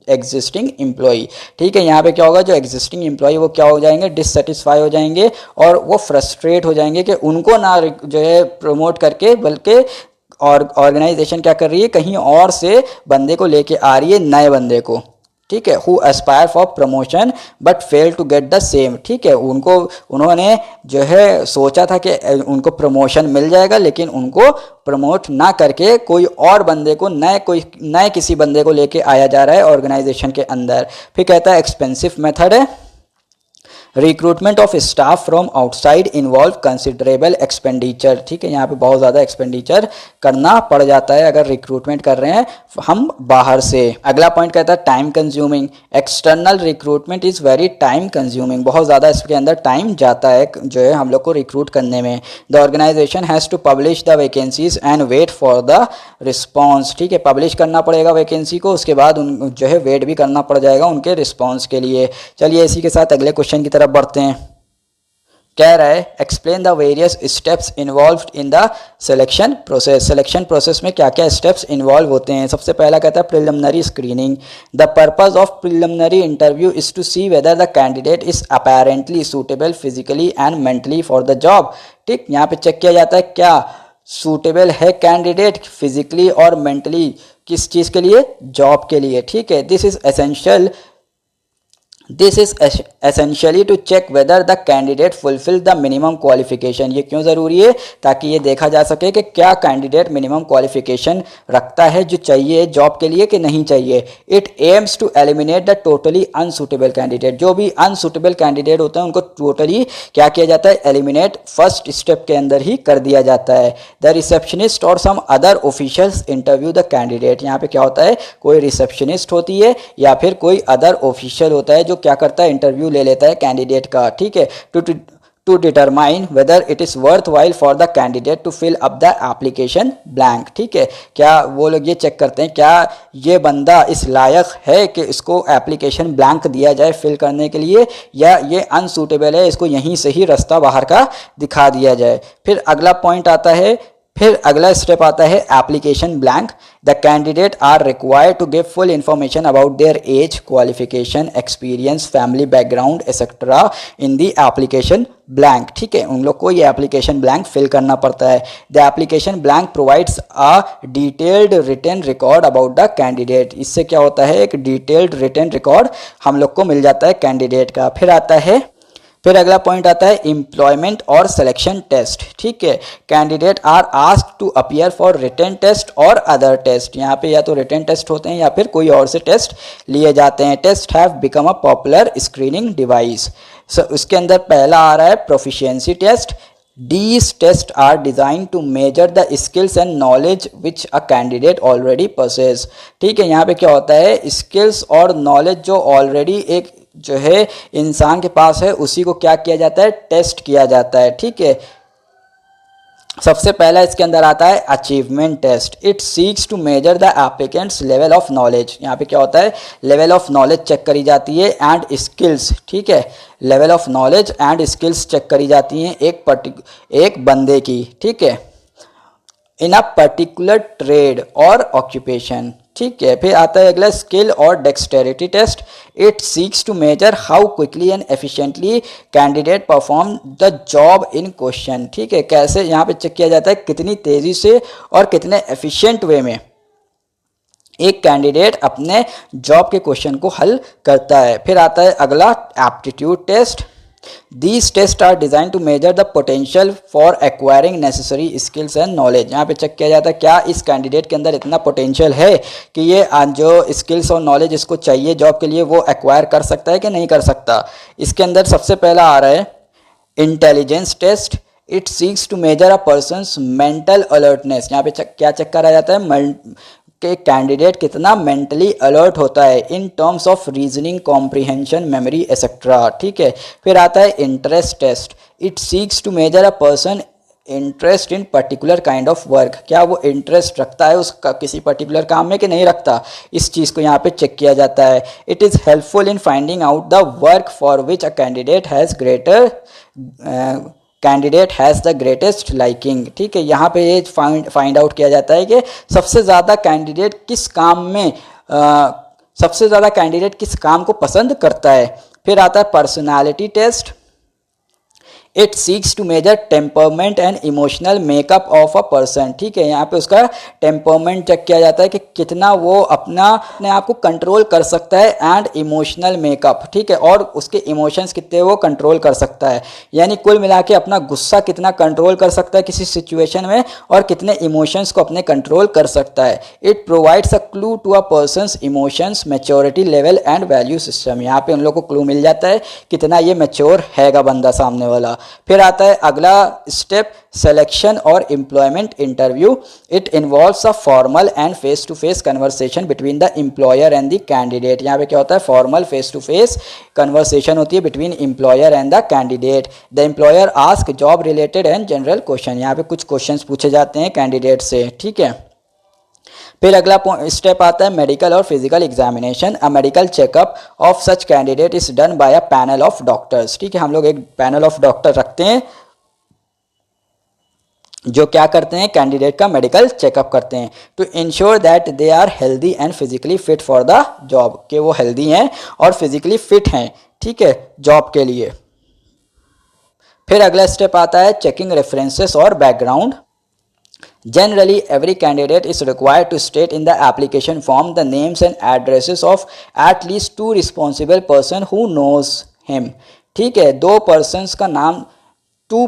existing employ. ठीक है, यहाँ पे क्या होगा, जो एग्जिस्टिंग एम्प्लॉय वो क्या हो जाएंगे, डिससेटिस्फाई हो जाएंगे और वो फ्रस्ट्रेट हो जाएंगे कि उनको ना जो है प्रमोट करके बल्कि और ऑर्गेनाइजेशन क्या कर रही है, कहीं और से बंदे को लेके आ रही है, नए बंदे को। ठीक है, who aspire for promotion but fail to get the same. ठीक है, उन्होंने जो है सोचा था कि उनको प्रमोशन मिल जाएगा, लेकिन उनको प्रमोट ना करके कोई और बंदे को नए किसी बंदे को लेके आया जा रहा है ऑर्गेनाइजेशन के अंदर। फिर कहता है एक्सपेंसिव मेथड है। Recruitment of staff from outside involve considerable expenditure. ठीक है, यहाँ पे बहुत ज़्यादा एक्सपेंडिचर करना पड़ जाता है अगर रिक्रूटमेंट कर रहे हैं हम बाहर से। अगला पॉइंट कहता है time consuming. External recruitment is very time consuming. बहुत ज़्यादा इसके अंदर टाइम जाता है जो है हम लोग को रिक्रूट करने में। The organisation has to publish the vacancies and wait for the response. ठीक है, पब्लिश करना पड़ेगा वैकेंसी को, उसके बाद उन जो है वेट भी करना पड़ जाएगा उनके रिस्पॉन्स के लिए। चलिए इसी के साथ अगले क्वेश्चन की तरफ बढ़ते हैं। कह रहा है explain the various steps involved in the selection process. Selection process में क्या क्या स्टेप्स इन्वॉल्व होते हैं। सबसे पहला कहता है preliminary screening. The purpose of preliminary interview is to see whether the candidate is apparently suitable physically and mentally for the job. ठीक, यहाँ पे चेक किया जाता है क्या सूटेबल है कैंडिडेट फिजिकली और मेंटली, किस चीज़ के लिए, जॉब के लिए। ठीक है, this is essentially to check whether the candidate fulfill the minimum qualification। ये क्यों ज़रूरी है? ताकि ये देखा जा सके कि क्या कैंडिडेट मिनिमम क्वालिफिकेशन रखता है जो चाहिए जॉब के लिए कि नहीं चाहिए। It aims to eliminate the totally unsuitable candidate. जो भी अनसूटेबल कैंडिडेट होते हैं उनको टोटली क्या किया जाता है, एलिमिनेट फर्स्ट स्टेप के अंदर ही कर दिया जाता है। The receptionist or some other officials interview the candidate. यहाँ पे क्या होता है, कोई रिसेप्शनिस्ट होती है या फिर कोई अदर ऑफिशियल होता है जो क्या करता है, इंटरव्यू ले लेता है कैंडिडेट का। ठीक है, to determine whether it is worthwhile for the candidate to fill up the application blank. ठीक है, क्या वो लोग ये चेक करते हैं क्या ये बंदा इस लायक है कि इसको एप्लीकेशन ब्लैंक दिया जाए फिल करने के लिए, या ये अनसूटेबल है, इसको यहीं से ही रास्ता बाहर का दिखा दिया जाए। फिर अगला पॉइंट आता है, फिर अगला स्टेप आता है application blank. The candidate are required to give full information about their age, qualification, experience, family background etcetera in the application blank. ठीक है, उन लोग को ये एप्लीकेशन ब्लैंक फिल करना पड़ता है। The application blank provides a detailed written record about the candidate. इससे क्या होता है, एक डिटेल्ड रिटन रिकॉर्ड हम लोग को मिल जाता है कैंडिडेट का। फिर अगला पॉइंट आता है एम्प्लॉयमेंट और सिलेक्शन टेस्ट। ठीक है, candidate are asked to appear for written test or other test. यहाँ पे या तो रिटन टेस्ट होते हैं या फिर कोई और से टेस्ट लिए जाते हैं। Tests have become a popular screening device. उसके अंदर पहला आ रहा है proficiency test. These tests are designed to measure the skills and knowledge which a candidate already possess। ठीक है, यहाँ पे क्या होता है, स्किल्स और नॉलेज जो ऑलरेडी एक जो है इंसान के पास है उसी को क्या किया जाता है, टेस्ट किया जाता है। ठीक है, सबसे पहला इसके अंदर आता है achievement test. It seeks to measure the applicant's level of knowledge. यहाँ पे क्या होता है, लेवल ऑफ नॉलेज चेक करी जाती है एंड स्किल्स। ठीक है, level of knowledge and skills check करी जाती हैं एक बंदे की। ठीक है, in a particular trade or occupation. ठीक है, फिर आता है अगला skill or dexterity test. It seeks to measure how quickly and efficiently candidate perform the job in question. ठीक है, कैसे यहाँ पे चेक किया जाता है कितनी तेज़ी से और कितने एफिशिएंट वे में एक कैंडिडेट अपने जॉब के क्वेश्चन को हल करता है। फिर आता है अगला aptitude test. These tests are designed to measure the potential for acquiring necessary skills and knowledge। यहाँ पे चेक किया जाता है क्या इस कैंडिडेट के अंदर इतना पोटेंशियल है कि ये जो स्किल्स और नॉलेज इसको चाहिए जॉब के लिए वो एक्वायर कर सकता है कि नहीं कर सकता। इसके अंदर सबसे पहला आ रहा है intelligence test. It seeks to measure a person's mental alertness. यहाँ पे क्या चेक करा जाता है कि कैंडिडेट कितना मेंटली अलर्ट होता है in terms of reasoning, comprehension, memory etcetera. ठीक है, फिर आता है interest test. It seeks to measure a person interest in particular kind of work, क्या वो इंटरेस्ट रखता है उसका किसी पर्टिकुलर काम में कि नहीं रखता, इस चीज़ को यहाँ पे चेक किया जाता है। It is helpful in finding out the work for which a candidate has the greatest liking. ठीक है, यहाँ पे ये फाइंड आउट किया जाता है कि सबसे ज़्यादा कैंडिडेट किस काम में सबसे ज़्यादा कैंडिडेट किस काम को पसंद करता है। फिर आता है personality test. It seeks to measure temperament and emotional makeup of a person. ठीक है, यहाँ पे उसका टेम्परमेंट चेक किया जाता है कि कितना वो अपने आप को कंट्रोल कर सकता है, एंड इमोशनल मेकअप। ठीक है, और उसके इमोशंस कितने वो कंट्रोल कर सकता है, यानी कुल मिला के अपना गुस्सा कितना कंट्रोल कर सकता है किसी सिचुएशन में, और कितने इमोशंस को अपने कंट्रोल कर सकता है। It provides a clue to a person's emotions, maturity level and value system. यहाँ पे उन लोगों को क्लू मिल जाता है कितना ये मैच्योर हैगा बंदा सामने वाला। फिर आता है अगला step, selection or employment interview. It involves a formal and face to face conversation between the employer and the candidate. यहाँ पे क्या होता है, formal face to face conversation होती है between employer and the candidate. The employer ask job related and general question, यहाँ पे कुछ क्वेश्चंस पूछे जाते हैं कैंडिडेट से। ठीक है, फिर अगला स्टेप आता है मेडिकल और physical examination. A medical checkup of such candidate is done by a panel of doctors. ठीक है, हम लोग एक पैनल ऑफ डॉक्टर रखते हैं जो क्या करते हैं, कैंडिडेट का मेडिकल चेकअप करते हैं, to ensure that they are healthy and physically fit for the job, कि वो हेल्दी हैं और फिजिकली फिट हैं। ठीक है, जॉब के लिए। फिर अगला स्टेप आता है चेकिंग रेफरेंसेस और background. Generally, every candidate is required to state in the application form the names and addresses of at least two responsible person who knows him. ठीक है, टू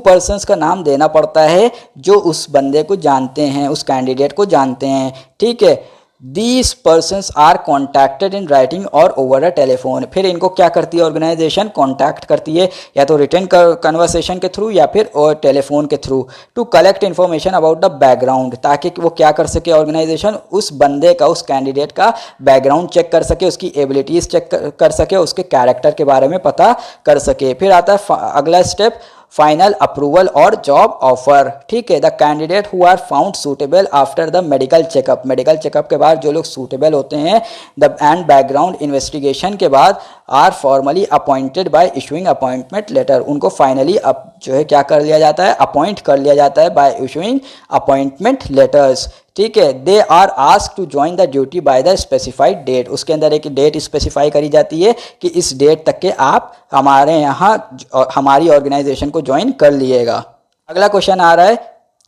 पर्सन्स का नाम देना पड़ता है जो उस बंदे को जानते हैं, उस कैंडिडेट को जानते हैं। ठीक है, these persons are contacted in writing or over a telephone. फिर इनको क्या करती है ऑर्गेनाइजेशन, कॉन्टैक्ट करती है या तो रिटर्न कन्वर्सेशन के थ्रू या फिर टेलीफोन के through, to collect information about the background, ताकि वो क्या कर सके ऑर्गेनाइजेशन, उस बंदे का, उस कैंडिडेट का बैकग्राउंड चेक कर सके, उसकी एबिलिटीज़ चेक कर सके, उसके कैरेक्टर के बारे में पता कर सके। फिर आता है अगला step, final approval or job offer. ठीक है, the candidate who are found suitable after the medical checkup, medical checkup के बाद जो लोग सूटेबल होते हैं द एंड बैकग्राउंड इन्वेस्टिगेशन के बाद, are formally appointed by issuing appointment letter, उनको फाइनली अब जो है क्या कर लिया जाता है, अपॉइंट कर लिया जाता है बाय इशूइंग अपॉइंटमेंट लेटर्स। ठीक है, they are ask to join the duty by the specified date, उसके अंदर एक डेट स्पेसिफाई करी जाती है कि इस डेट तक के आप हमारे यहाँ हमारी ऑर्गेनाइजेशन को ज्वाइन कर लिएगा। अगला क्वेश्चन आ रहा है,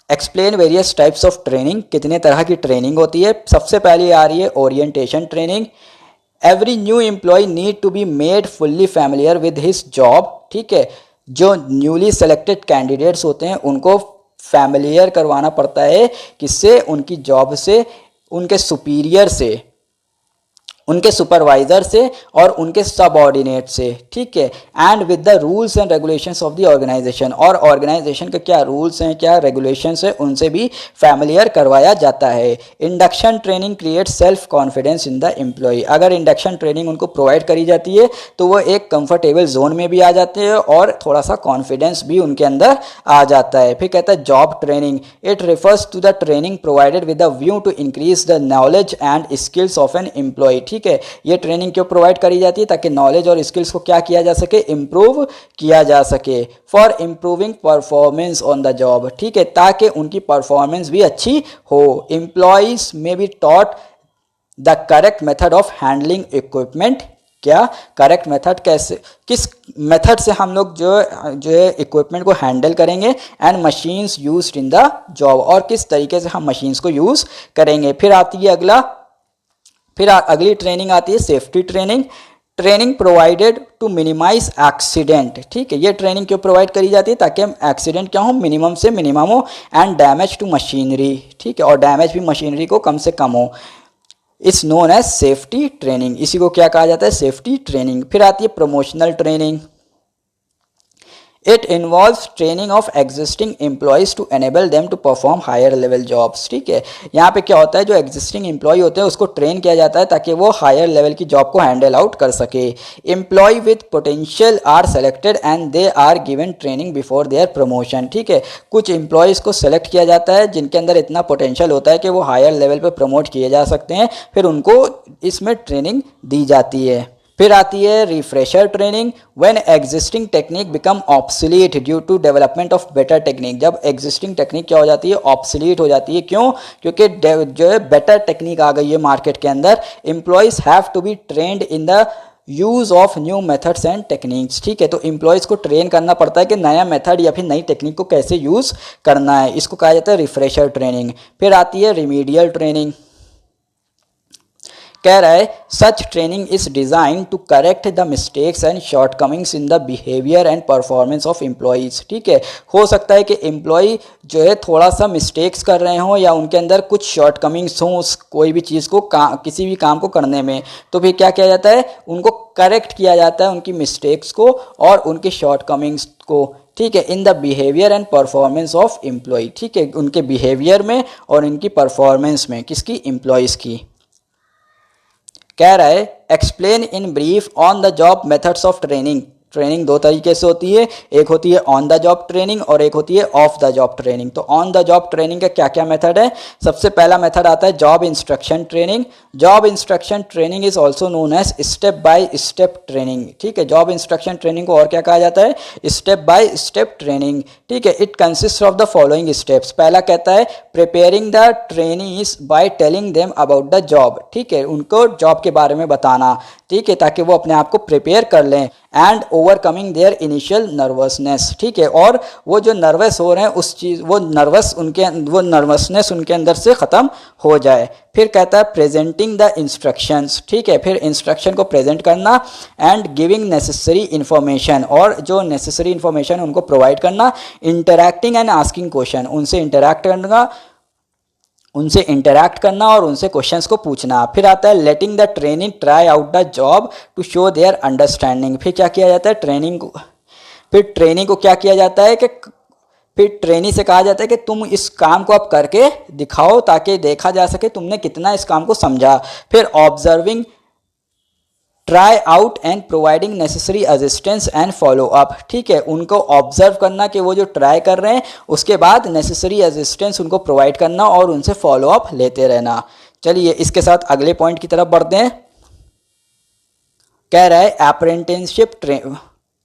explain various types of training, कितने तरह की ट्रेनिंग होती है। सबसे पहले आ रही है orientation training. Every new employee need to be made fully familiar with his job. ठीक है, जो न्यूली सेलेक्टेड कैंडिडेट्स होते हैं उनको फैमिलियर करवाना पड़ता है किससे, उनकी जॉब से, उनके सुपीरियर से, उनके सुपरवाइजर से और उनके सबऑर्डिनेट से। ठीक है, and with the rules and regulations of the organisation, और ऑर्गेनाइजेशन के क्या रूल्स हैं, क्या रेगुलेशंस हैं, उनसे भी फैमिलियर करवाया जाता है। Induction training create self confidence in the employee, अगर इंडक्शन ट्रेनिंग उनको प्रोवाइड करी जाती है तो वो एक कंफर्टेबल जोन में भी आ जाते हैं और थोड़ा सा कॉन्फिडेंस भी उनके अंदर आ जाता है। फिर कहता है job training, it refers to the training provided with the view to increase the knowledge and skills of an employee. ठीक है, ये ट्रेनिंग क्यों प्रोवाइड करी जाती है, ताकि नॉलेज और स्किल्स को क्या किया जा सके, इम्प्रूव किया जा सके, for improving performance on the job. ठीक है, ताकि उनकी परफॉर्मेंस भी अच्छी हो। एम्प्लॉयज में be taught the correct method of handling equipment, क्या करेक्ट मेथड, कैसे किस मेथड से हम लोग जो है इक्विपमेंट को हैंडल करेंगे, and machines used in the job, और किस तरीके से हम मशीन्स को यूज़ करेंगे। फिर अगली ट्रेनिंग आती है safety training. Training provided to minimise accident. ठीक है, ये ट्रेनिंग क्यों प्रोवाइड करी जाती है, ताकि हम एक्सीडेंट क्या हो, मिनिमम से मिनिमम हो, एंड डैमेज टू मशीनरी। ठीक है, और डैमेज भी मशीनरी को कम से कम हो। It's known as safety training, इसी को क्या कहा जाता है, सेफ्टी ट्रेनिंग। फिर आती है promotional training. It involves training of existing employees to enable them to perform higher level jobs. ठीक है, यहाँ पे क्या होता है, जो एग्जिस्टिंग एम्प्लॉय होते हैं उसको ट्रेन किया जाता है ताकि वो हायर लेवल की जॉब को हैंडल आउट कर सके। Employee with potential are selected and they are given training before their promotion. ठीक है, कुछ एम्प्लॉयज़ को सेलेक्ट किया जाता है जिनके अंदर इतना पोटेंशियल होता है कि वो हायर लेवल पे प्रमोट किए जा सकते हैं, फिर उनको इसमें ट्रेनिंग दी जाती है। फिर आती है refresher training, when existing technique become obsolete due to development of better technique. जब एग्जिस्टिंग टेक्निक क्या हो जाती है, ऑब्सोलीट हो जाती है। क्यों? क्योंकि जो है बेटर टेक्निक आ गई है मार्केट के अंदर। Employees have to be trained in the use of new methods and techniques. ठीक है, तो एम्प्लॉयज़ को ट्रेन करना पड़ता है कि नया मेथड या फिर नई टेक्निक को कैसे यूज़ करना है, इसको कहा जाता है रिफ्रेशर ट्रेनिंग। फिर आती है रिमीडियल ट्रेनिंग। कह रहा है such training is design to correct the mistakes and shortcomings in the behaviour and performance of employees. ठीक है, हो सकता है कि एम्प्लॉय जो है थोड़ा सा मिस्टेक्स कर रहे हों या उनके अंदर कुछ शॉर्टकमिंग्स हों कोई भी चीज़ को किसी भी काम को करने में, तो फिर क्या किया जाता है, उनको करेक्ट किया जाता है उनकी मिस्टेक्स को और उनकी शॉर्टकमिंग्स को। ठीक है, in the behaviour and performance of employee. ठीक है, उनके बिहेवियर में और इनकी परफॉर्मेंस में, किसकी, एम्प्लॉयज़ की। कह रहा है explain in brief on the job methods of training. Training दो तरीके से होती है, एक होती है ऑन द जॉब ट्रेनिंग और एक होती है ऑफ द जॉब ट्रेनिंग। तो ऑन द जॉब ट्रेनिंग का क्या क्या मेथड है? सबसे पहला मेथड आता है job instruction training. Job instruction training is also known as step by step training. ठीक है, जॉब इंस्ट्रक्शन ट्रेनिंग को और क्या कहा जाता है? Step by step training. ठीक है, it consist of the following steps. पहला कहता है preparing the trainees by telling them about the job. ठीक है, उनको जॉब के बारे में बताना, ठीक है, ताकि वो अपने आप को प्रिपेयर कर लें। And overcoming their initial nervousness. ठीक है, और वो जो नर्वस हो रहे हैं उस चीज़ वो नर्वसनेस उनके अंदर से ख़त्म हो जाए। फिर कहता है प्रेजेंटिंग द इंस्ट्रक्शंस। ठीक है, फिर इंस्ट्रक्शन को प्रेजेंट करना एंड गिविंग नेसेसरी इन्फॉर्मेशन, और जो नेसेसरी इन्फॉर्मेशन है उनको प्रोवाइड करना। इंटरैक्टिंग एंड आस्किंग क्वेश्चन, उनसे इंटरैक्ट करना और उनसे क्वेश्चंस को पूछना। फिर आता है letting the training try out the job to show their understanding. फिर क्या किया जाता है, ट्रेनिंग को क्या किया जाता है कि फिर ट्रेनी से कहा जाता है कि तुम इस काम को आप करके दिखाओ ताकि देखा जा सके तुमने कितना इस काम को समझा। फिर observing try out and providing necessary assistance and follow up. ठीक है, उनको ऑब्जर्व करना कि वो जो ट्राई कर रहे हैं, उसके बाद नेसेसरी असिस्टेंस उनको प्रोवाइड करना और उनसे फॉलो अप लेते रहना। चलिए इसके साथ अगले पॉइंट की तरफ बढ़ते हैं। कह रहा है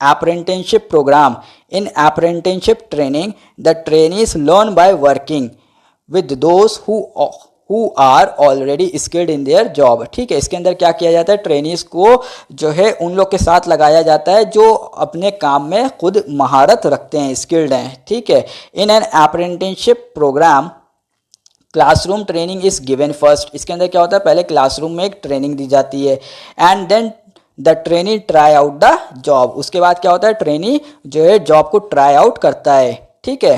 apprenticeship programme. In apprenticeship training the trainees learn by working with those who are already skilled in their job. ठीक है, इसके अंदर क्या किया जाता है, ट्रेनीज को जो है उन लोग के साथ लगाया जाता है जो अपने काम में खुद महारत रखते हैं, स्किल्ड हैं। ठीक है, in an apprenticeship programme classroom training is given first. इसके अंदर क्या होता है, पहले क्लासरूम में एक ट्रेनिंग दी जाती है and then the trainee try out the job. उसके बाद क्या होता है, ट्रेनी जो है जॉब को ट्राई आउट करता है। ठीक है,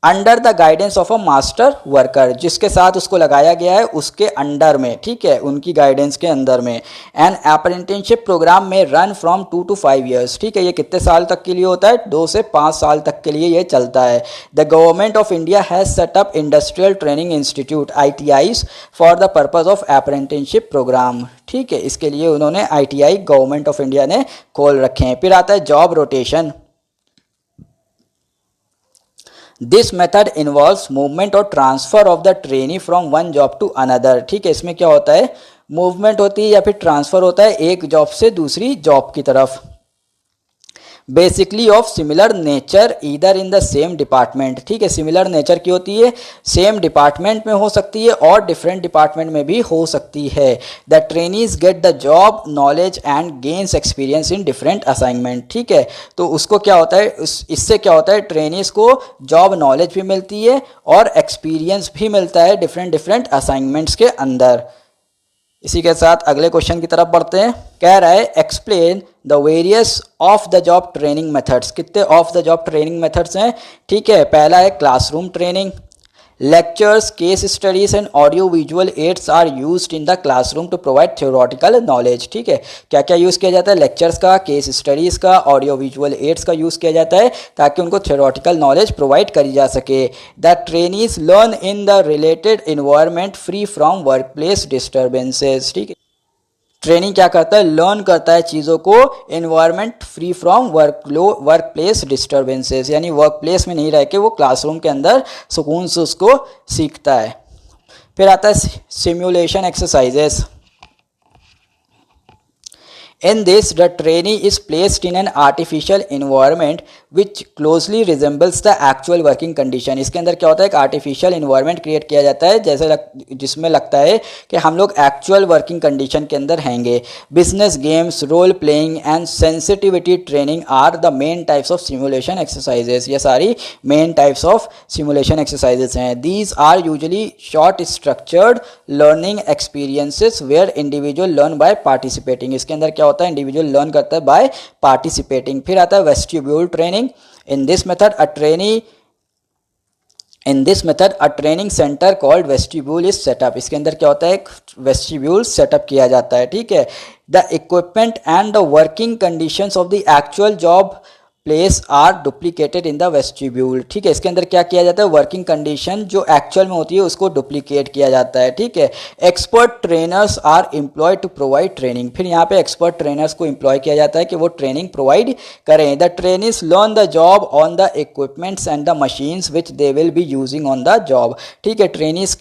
under the guidance of a master worker, जिसके साथ उसको लगाया गया है उसके अंडर में। ठीक है, उनकी गाइडेंस के अंदर में। एन अप्रेंटिसशिप प्रोग्राम में रन फ्रॉम 2 to 5 years। ठीक है, ये कितने साल तक के लिए होता है, 2 से 5 साल तक के लिए ये चलता है। The government of India has set up industrial training institute ITIs for the purpose of apprenticeship programme. ठीक है, इसके लिए उन्होंने ITI गवर्नमेंट ऑफ इंडिया ने खोल रखे हैं। फिर आता है job rotation. This method involves movement और transfer of the trainee from one job to another. ठीक है, इसमें क्या होता है, मूवमेंट होती है या फिर ट्रांसफर होता है एक जॉब से दूसरी जॉब की तरफ। Basically of similar nature either in the same department. ठीक है, सिमिलर नेचर की होती है, सेम डिपार्टमेंट में हो सकती है और डिफरेंट डिपार्टमेंट में भी हो सकती है। The trainees get the job knowledge and gains experience in different assignment. ठीक है, तो उसको क्या होता है, इससे क्या होता है, ट्रेनीज को जॉब नॉलेज भी मिलती है और एक्सपीरियंस भी मिलता है डिफरेंट असाइनमेंट्स के अंदर। इसी के साथ अगले क्वेश्चन की तरफ बढ़ते हैं। कह रहा है explain the various off the job training methods. कितने off the job training methods हैं? ठीक है, पहला है classroom training, Lectures, case studies and audio visual aids are used in the classroom to provide theoretical knowledge. ठीक है, क्या क्या यूज़ किया जाता है? लेक्चर्स का, केस स्टडीज़ का, ऑडियो विजुअल एड्स का यूज़ किया जाता है ताकि उनको theoretical knowledge प्रोवाइड करी जा सके. The trainees learn in the related environment free from workplace disturbances. ठीक है, ट्रेनिंग क्या करता है? लर्न करता है चीज़ों को environment free from work place disturbances, यानी वर्क प्लेस में नहीं रह के वो क्लासरूम के अंदर सुकून से उसको सीखता है. फिर आता है simulation exercises. In this, the trainee is placed in an artificial environment which closely resembles the actual working condition. इसके अंदर क्या होता है? एक artificial environment create किया जाता है जिसमें लगता है कि हम लोग actual working condition के अंदर हैंगे. Business games, role playing and sensitivity training are the main types of simulation exercises. ये सारी main types of simulation exercises हैं. These are usually short structured learning experiences where individual learn by participating. इसके अंदर क्या होता है? Individual learn करता है बाय पार्टिसिपेटिंग. फिर आता है vestibule training. In this method a training centre called vestibule is setup. इसके अंदर क्या होता है? एक वेस्टिब्यूल सेटअप किया जाता है. ठीक है, the equipment and the working conditions of the actual job place are duplicated in the vestibule. ठीक है, इसके अंदर क्या किया जाता है? वर्किंग कंडीशन जो एक्चुअल में होती है उसको डुप्लीकेट किया जाता है. ठीक है, expert trainers are employed to provide training. फिर यहाँ पे एक्सपर्ट ट्रेनर्स को एम्प्लॉय किया जाता है कि वो ट्रेनिंग प्रोवाइड करें. The trainees learn the job on the equipments and the machines which they will be using on the job. ठीक है, ट्रेनिस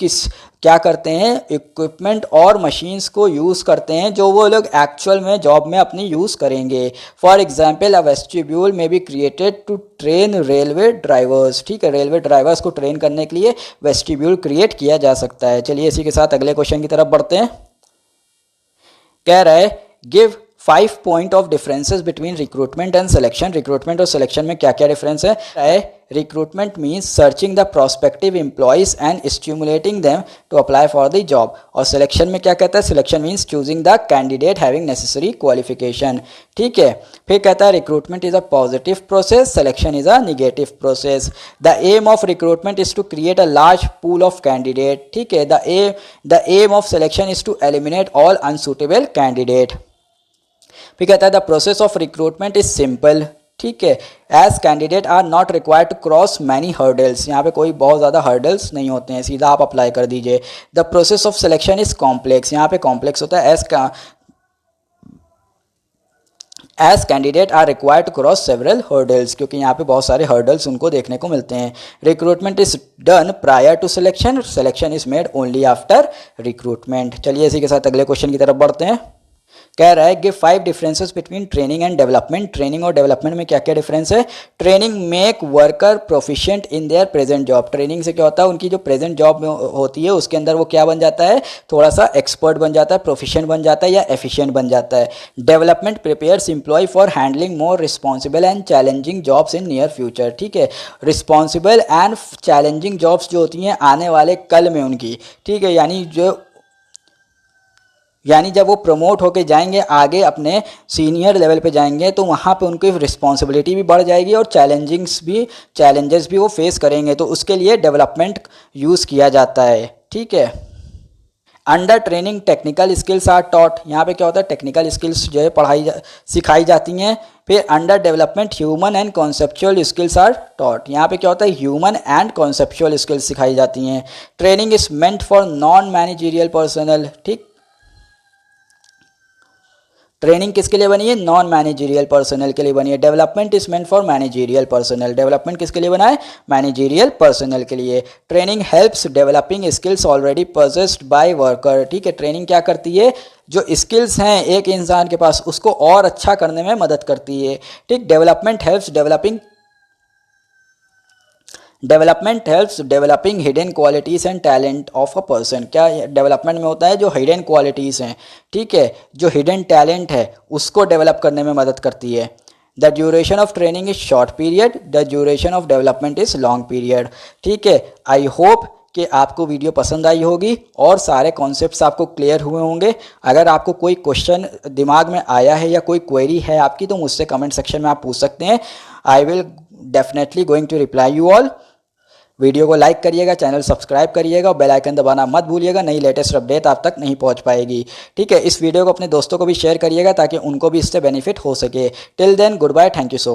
क्या करते हैं? इक्विपमेंट और मशीन्स को यूज़ करते हैं जो वो लोग एक्चुअल में जॉब में अपनी यूज़ करेंगे. For example, a vestibule may be created to train railway drivers. ठीक है, रेलवे ड्राइवर्स को ट्रेन करने के लिए वेस्टिब्यूल क्रिएट किया जा सकता है. चलिए इसी के साथ अगले क्वेश्चन की तरफ बढ़ते हैं. कह रहा है give 5 point of differences between recruitment and selection. Recruitment और सिलेक्शन में क्या क्या डिफरेंस है? Recruitment means searching the prospective employees and stimulating them to apply for the job. और सिलेक्शन में क्या कहता है? Selection means choosing the candidate having necessary qualification. ठीक है, फिर कहता है recruitment is a positive process, selection is a negative process. The aim of recruitment is to create a large pool of candidate. ठीक है, the aim of selection is to eliminate all unsuitable candidate. फिर कहता है the process of recruitment is simple. ठीक है, as candidate are not required to cross many hurdles. यहाँ पे कोई बहुत ज़्यादा हर्डल्स नहीं होते हैं, सीधा आप अप्लाई कर दीजिए. The process of selection is complex. यहाँ पे कॉम्प्लेक्स होता है as candidate are required to cross several hurdles, क्योंकि यहाँ पे बहुत सारे हर्डल्स उनको देखने को मिलते हैं. Recruitment is done prior to selection, selection is made only after recruitment. चलिए इसी के साथ अगले क्वेश्चन की तरफ बढ़ते हैं. कह रहा है give 5 differences between training and development. Training और डेवलपमेंट में क्या क्या डिफरेंस है? Training make worker proficient in their present job. Training से क्या होता है? उनकी जो प्रेजेंट जॉब में होती है उसके अंदर वो क्या बन जाता है? थोड़ा सा एक्सपर्ट बन जाता है, प्रोफिशिएंट बन जाता है या एफिशिएंट बन जाता है. Development prepares employ for handling more responsible and challenging jobs in near future. ठीक है, रिस्पॉन्सिबल एंड चैलेंजिंग जॉब्स जो होती हैं आने वाले कल में उनकी. ठीक है, यानी जब वो प्रमोट होके जाएंगे आगे अपने सीनियर लेवल पे जाएंगे तो वहाँ पे उनकी रिस्पॉन्सिबिलिटी भी बढ़ जाएगी और चैलेंजेस भी वो फेस करेंगे. तो उसके लिए डेवलपमेंट यूज़ किया जाता है. ठीक है, under training technical skills are taught. यहाँ पे क्या होता है? टेक्निकल स्किल्स जो है सिखाई जाती हैं. फिर under development human and conceptual skills are taught. यहाँ पे क्या होता है? ह्यूमन एंड कॉन्सेप्चुअल स्किल्स सिखाई जाती हैं. Training is meant for non managerial personal. ठीक, ट्रेनिंग किसके लिए बनी है? नॉन मैनेजरियल पर्सनल के लिए बनी है. Development is meant for managerial personal. Development किसके लिए बना है? मैनेजरियल पर्सनल के लिए. Training helps developing skills already possessed by worker. ठीक है, ट्रेनिंग क्या करती है? जो स्किल्स हैं एक इंसान के पास उसको और अच्छा करने में मदद करती है. ठीक, development helps developing hidden qualities and talent of a person. क्या डेवलपमेंट में होता है? जो हिडन क्वालिटीज़ हैं, ठीक है, जो हिडन टैलेंट है उसको डेवलप करने में मदद करती है. The duration of training is short period, the duration of development is long period. ठीक है, आई होप कि आपको वीडियो पसंद आई होगी और सारे कॉन्सेप्ट्स आपको क्लियर हुए होंगे. अगर आपको कोई क्वेश्चन दिमाग में आया है या कोई क्वेरी है आपकी तो मुझसे कमेंट सेक्शन में आप पूछ सकते हैं. I will definitely going to reply you all. Video को लाइक करिएगा, चैनल सब्सक्राइब करिएगा और बेल आइकन दबाना मत भूलिएगा, नई लेटेस्ट अपडेट आप तक नहीं पहुंच पाएगी। ठीक है, इस वीडियो को अपने दोस्तों को भी शेयर करिएगा ताकि उनको भी इससे बेनिफिट हो सके। Till then good bye, thank you so much.